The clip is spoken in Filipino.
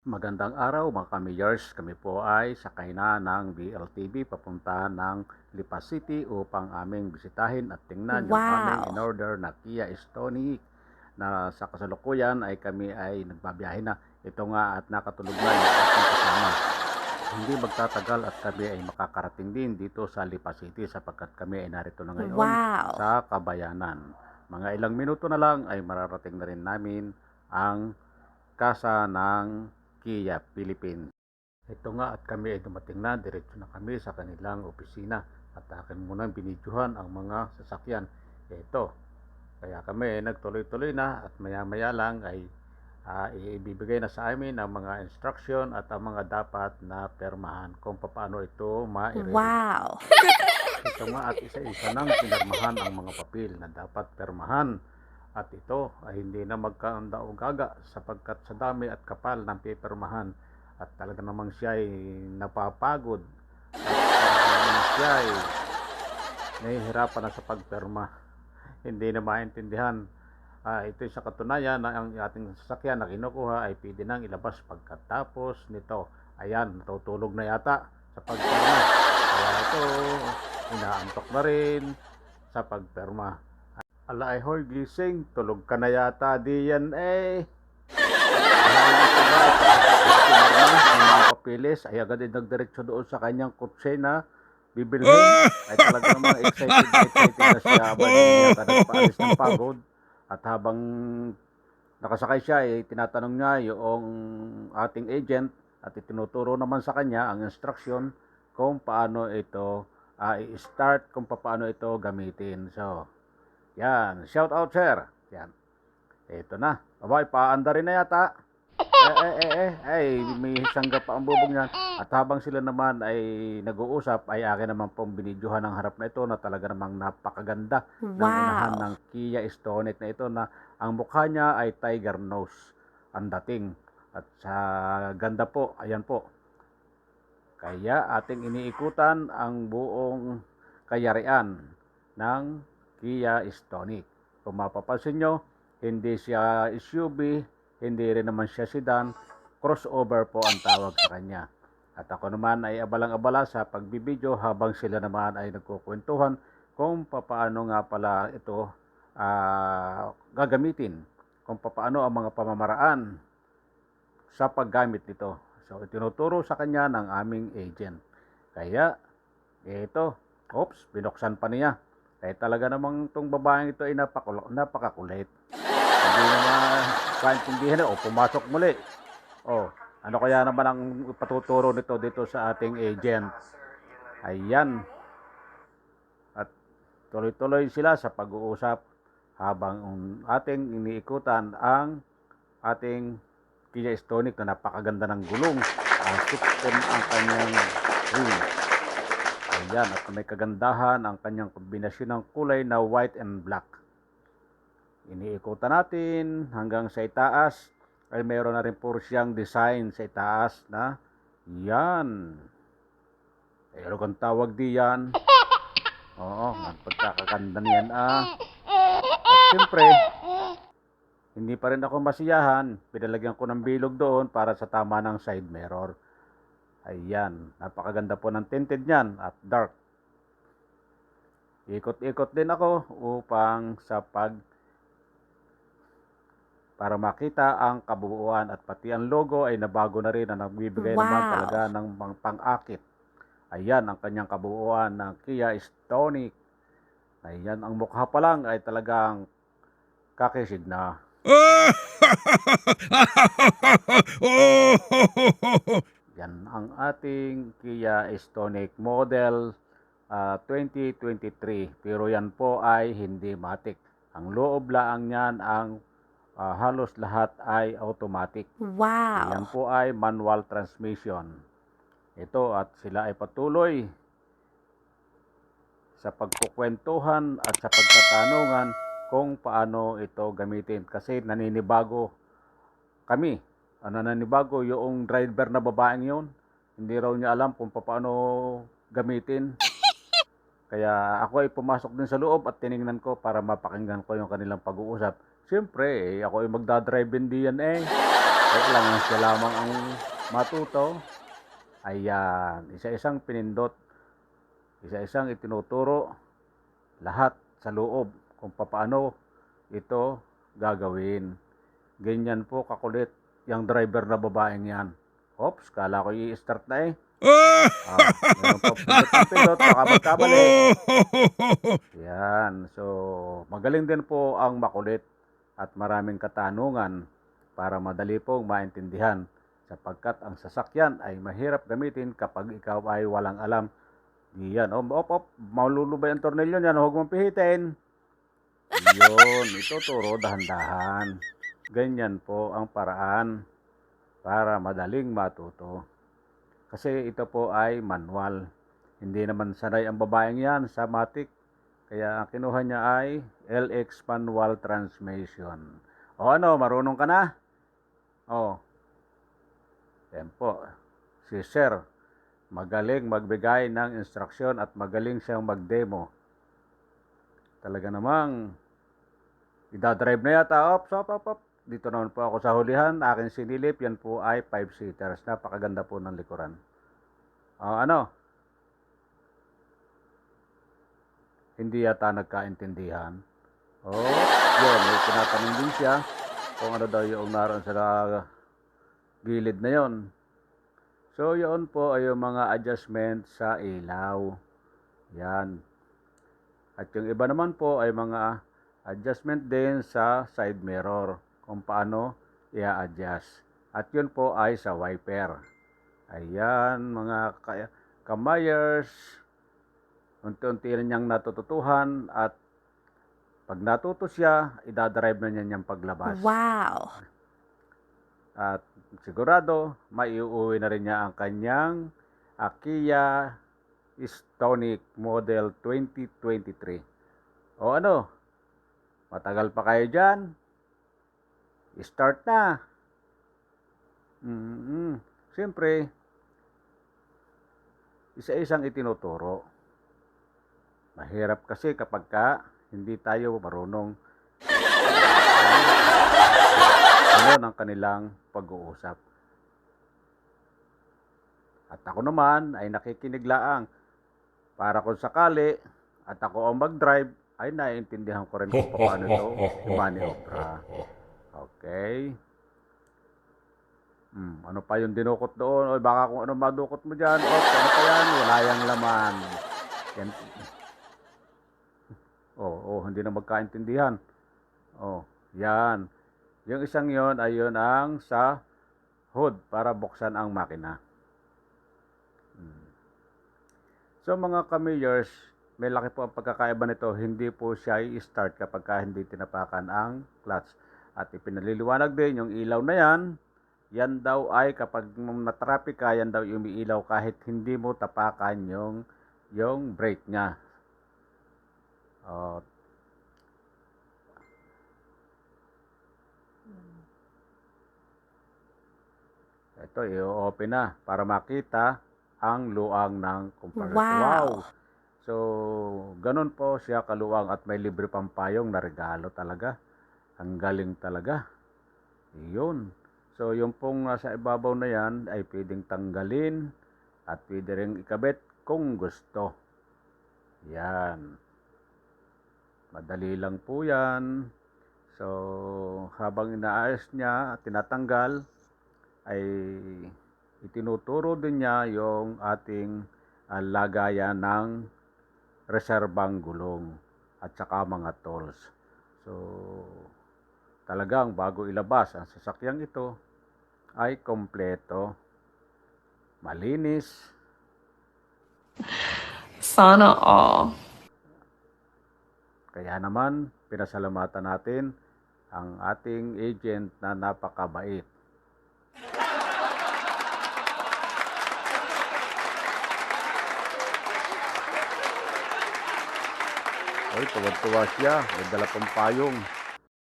Magandang araw mga kamiyers. Kami po ay sakay na ng BLTV papunta ng Lipa City upang aming bisitahin at tingnan yung aming Wow! in-order na Kia Stonic na sa kasalukuyan ay kami ay nagbabiyahe na. Ito nga at nakatulog na yung ating kasama. Hindi magtatagal at kami ay makakarating din dito sa Lipa City sapagkat kami ay narito na ngayon Wow! sa Kabayanan. Mga ilang minuto na lang ay mararating na rin namin ang kasa ng Kia Philippines. Ito nga at kami ay dumating na, diretso na kami sa kanilang opisina at akin munang binidyohan ang mga sasakyan. Ito, kaya kami ay nagtuloy-tuloy na at maya-maya lang ay ibibigay na sa amin ang mga instruction at ang mga dapat na permahan kung paano ito ma-ready. Wow! Ito nga at isa-isa nang pinirmahan ang mga papel na dapat permahan at ito ay hindi na magkaunda-ugaga sapagkat sa dami at kapal ng pipirmahan at talaga namang siya ay napapagod at talaga namang siya ay nahihirapan na sa pagpirma. Hindi na maintindihan. Ito sa katunayan na ang ating sasakyan na kinukuha ay pwede nang ilabas pagkatapos nito. Ayan, natutulog na yata sa pagpirma. Kaya ito, inaantok na rin sa pagpirma. Ala ay hoy, gising, tulog ka na yata diyan eh. Dahil ito ba, pinirma ng mga papilis, ay agad ay nagdiretso doon sa kanyang kotse na bibilhin. Ay talaga namang excited na siya. Aba, hindi niya nagpaalis ng pagod. At habang nakasakay siya, tinatanong niya yung ating agent at itinuturo naman sa kanya ang instruction kung paano ito i-start, kung paano ito gamitin. So, yan. Shout out, sir. Yan. Ito na. Aba, paanda rin na yata. May sangga pa ang bubong niyan. At habang sila naman ay nag-uusap, ay akin naman pong binidyohan ang harap na ito na talaga namang napakaganda ng unahan ng Wow! Kia Stonic na ito na ang mukha niya ay tiger nose ang dating. At sa ganda po, ayan po. Kaya ating iniikutan ang buong kayarian ng Kia Stonic. Kung mapapansin nyo, hindi siya SUV, hindi rin naman siya sedan, crossover po ang tawag sa kanya. At ako naman ay abalang-abala sa pagbibideo habang sila naman ay nagkukwentuhan kung paano nga pala ito gagamitin, kung paano ang mga pamamaraan sa paggamit nito. So, itinuturo sa kanya ng aming agent. Kaya, ito, binuksan pa niya. Kaya talaga namang itong babaeng ito ay napakakulit. Hindi naman kaintindihan pumasok muli. Ano kaya naman ang patuturo nito dito sa ating agent? Ayan. At tuloy-tuloy sila sa pag-uusap habang ating iniikutan ang ating Kia Stonic na napakaganda ng gulong. 6M ang kanyang rim. Ayan, at may kagandahan ang kanyang kombinasyon ng kulay na white and black. Iniikutan natin hanggang sa itaas ay mayroon na rin po siyang design sa itaas na yan. Pero kung tawag diyan, oo, nagpagkakaganda niyan At siyempre, hindi pa rin ako masiyahan. Pinalagyan ko ng bilog doon para sa tama ng side mirror. Ayan, napakaganda po ng tinted niyan at dark. Ikot-ikot din ako upang para makita ang kabuuan at pati ang logo ay nabago na rin na nagbibigay naman talaga Wow! ng pang-akit. Ayan ang kanyang kabuuan ng Kia Stonic. Ayan, ang mukha pa lang ay talagang kakisig na. Yan ang ating Kia Stonic model 2023. Pero yan po ay hindi matic. Ang loob lang niyan ang halos lahat ay automatic. Yan Wow! po ay manual transmission. Ito at sila ay patuloy sa pagkukwentuhan at sa pagtatanungan kung paano ito gamitin. Kasi naninibago kami. Naninibago yung driver na babaeng yon. Hindi raw niya alam kung paano gamitin. Kaya ako ay pumasok din sa loob at tiningnan ko para mapakinggan ko yung kanilang pag-uusap. Siyempre, ako ay magdadrive din diyan Kailangan siya lamang ang matuto. Ayan, isa-isang pinindot, isa-isang itinuturo lahat sa loob kung paano ito gagawin. Ganyan po kakulit yung driver na babaeng yan. Oops, kala ko i-start na eh. Ngayon po, pindot, baka magkamali. Yan, so magaling din po ang makulit at maraming katanungan para madali pong maintindihan sapagkat ang sasakyan ay mahirap gamitin kapag ikaw ay walang alam. Yan, malulubay ang tornilyo niyan, huwag mong pihitin. Yun, ituturo dahan-dahan. Ganyan po ang paraan para madaling matuto. Kasi ito po ay manual. Hindi naman sanay ang babaeng yan sa matic. Kaya ang kinuha niya ay LX manual transmission. O ano, marunong ka na? O. Yan po. Si Sir, magaling magbigay ng instruksyon at magaling siyang mag-demo. Talaga namang idadrive na yata. Op. Dito naman po ako sa hulihan. Aking sinilip. Yan po ay 5-seaters. Napakaganda po ng likuran. Ano? Hindi yata nagkaintindihan. Yun. May tinatanong din siya kung ano daw yung naroon sa gilid na yon. So, yun po ay yung mga adjustment sa ilaw. Yan. At yung iba naman po ay mga adjustment din sa side mirror kung paano i-adjust. At yun po ay sa wiper. Ayan, mga kamayers. Unti-unti rin niyang natututuhan at pag natuto siya, idadrive na niya niyang paglabas. Wow! At sigurado, maiuwi na rin niya ang kanyang Kia Stonic Model 2023. O ano? Matagal pa kayo dyan? Start na. Siyempre, isa-isang itinuturo. Mahirap kasi kapag hindi tayo marunong ano ng kanilang pag-uusap. At ako naman ay nakikinig laang para kung sakali at ako ang mag-drive ay naiintindihan ko rin kung paano ito i-maniobra. Okay. Ano pa yung dinukot doon? O baka kung ano madukot mo dyan. Ano pa yan? Wala yung laman. Yan. Hindi na magkaintindihan. Yan. Yung isang yon ay yun ang sa hood para buksan ang makina. So mga kamiyers, may laki po ang pagkakaiba nito. Hindi po siya i-start kapag hindi tinapakan ang clutch. At ipinaliliwanag din yung ilaw na yan daw ay kapag na-traffic ka, yan daw yung umiilaw kahit hindi mo tapakan yung brake niya. Ito, i-open na para makita ang luang ng compartment. Wow! So, ganun po siya kaluwang at may libre pang payong na regalo talaga. Ang galing talaga. Yun. So, yung pong nasa ibabaw na yan ay pwedeng tanggalin at pwede rin ikabit kung gusto. Yan. Madali lang po yan. So, habang inaayos niya at tinatanggal, ay itinuturo din niya yung ating lagayan ng reserbang gulong at saka mga tools. So, talagang bago ilabas ang sasakyang ito ay kompleto, malinis. Sana all. Kaya naman, pinasalamatan natin ang ating agent na napakabait. Tuwad-tuwa siya, may dala pang payong.